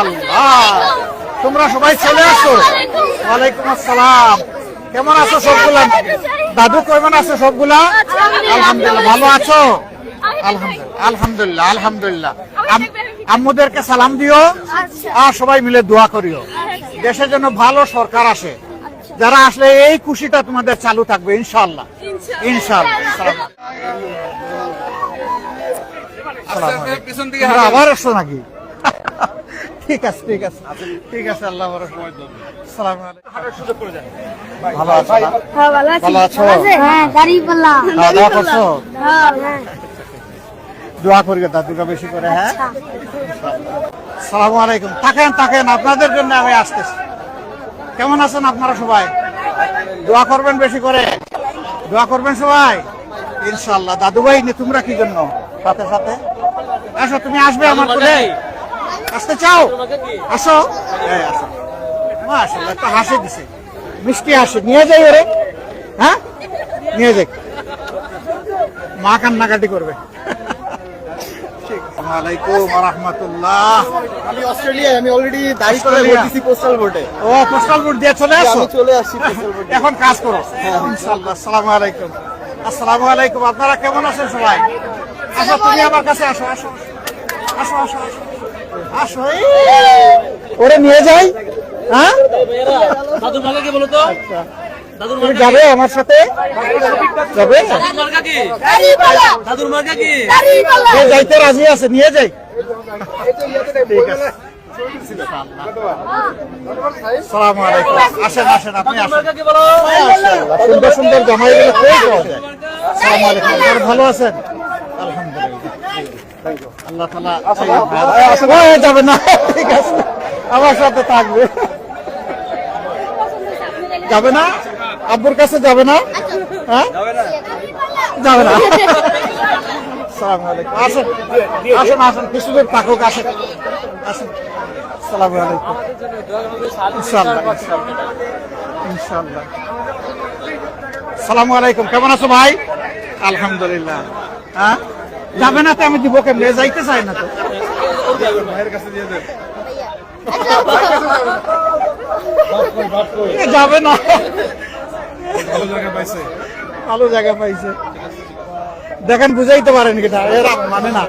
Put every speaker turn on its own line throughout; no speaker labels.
আল্লাহ, তোমরা সবাই চলে আসো। ওয়ালাইকুম আসসালাম। কেমন আছো সবগুলা? দাদু কেমন আছো সবগুলা? আলহামদুলিল্লাহ। ভালো আছো? আলহামদুলিল্লাহ আলহামদুলিল্লাহ আলহামদুলিল্লাহ। আম্মুদেরকে সালাম দিও আর সবাই মিলে দোয়া করিও, দেশের জন্য ভালো সরকার আসে। যারা আসলে এই খুশিটা তোমাদের চালু থাকবে ইনশাআল্লাহ ইনশাআল্লাহ। আবার আসছো নাকি? ঠিক আছে ঠিক আছে ঠিক আছে। আল্লাহ ভরসা। আসসালামু আলাইকুম। ভালো আছো? ভালো আছো? খাওয়া দাওয়া করছো? দোয়া করি দাদুকে বেশি করে। হ্যাঁ, আসসালামু আলাইকুম। থাকেন থাকেন, আপনাদের জন্য আমি আসতেছি। কেমন আছেন আপনারা সবাই? দোয়া করবেন বেশি করে, দোয়া করবেন সবাই ইনশাআল্লাহ। দাদু ভাই তোমরা কি জন্য সাথে সাথে আসো? তুমি আসবে আমার কোলে? আসতে চাও? আসো। হ্যাঁ আসো। মাশাআল্লাহ, একটা হাসি দিছে, মিষ্টি হাসি। নিয়ে যাই ওরে। হ্যাঁ নিয়ে যাই, মা কান্নাকাটি করবে। আসসালামু আলাইকুম ওয়া রাহমাতুল্লাহ।
আমি অস্ট্রেলিয়ায়, আমি অলরেডি দাঁড়িয়ে করে বলতেছি পোস্টাল ভোটে।
ও পোস্টাল ভোট দিয়ে চলে আসো?
আমি চলে আসছি পোস্টাল ভোটে।
এখন কাজ করো ইনশাআল্লাহ। আসসালামু আলাইকুম। আসসালামু আলাইকুম। আপনারা কেমন আছেন সবাই? আসো, তুমি আমার কাছে আসো আসো আসো আসো আসো। ওরে নিয়ে যাই। হ্যাঁ
দাদুর মাকে কি বলো তো?
তুমি যাবে আমার সাথে? যাবে?
দাদুর মাকে কি
যাইতে রাজি আছে, নিয়ে যাই। ঠিক আছে। আসসালামু আলাইকুম। আসেন আসেন, আপনি আসেন। সুন্দর সুন্দর জামাইগুলো কই পাওয়া যায়? আসসালামু আলাইকুম। আপনারা ভালো আছেন? আলহামদুলিল্লাহ। আল্লাহ তাআলা যাবে না। ঠিক আছে, আমার সাথে থাকবে। যাবে না? আব্বুর কাছে যাবে না? হ্যাঁ যাবে না। আসসালামু আলাইকুম। আসেন আসেন আসেন, কিছুদিন থাকুক। আসেন আসেন। আসসালামু আলাইকুম। ইনশাআল্লাহ ইনশাআল্লাহ। আসসালামু আলাইকুম। কেমন আছো ভাই? আলহামদুলিল্লাহ। হ্যাঁ যাবে না তো? আমি দিব কেমনে? যাইতে চাই না তো। ভাইয়ের কাছে দিয়ে দেন। যাবে না। ভালো জায়গা পাইছে, ভালো জায়গা পাইছে। দেখেন বুঝাইতে পারেন কিনা, এরা মানে না।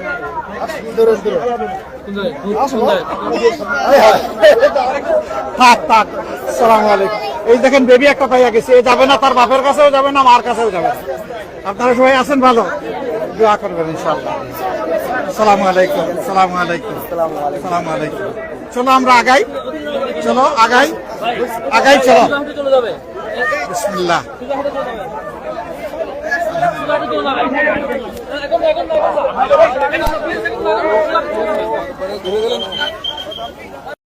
থাক থাক। আসসালামু আলাইকুম। এই দেখেন বেবি একটা পাইয়া গেছে। এ যাবে না, তার বাপের কাছেও যাবে না, মার কাছেও যাবে না। আপনারা সবাই আছেন ভালো? দোয়া করবেন ইনশাআল্লাহ। আসসালামু আলাইকুম। আসসালামু আলাইকুম। আসসালামু আলাইকুম। চলো আমরা আগাই, চলো আগাই আগাই, চলো। বিসমিল্লাহ।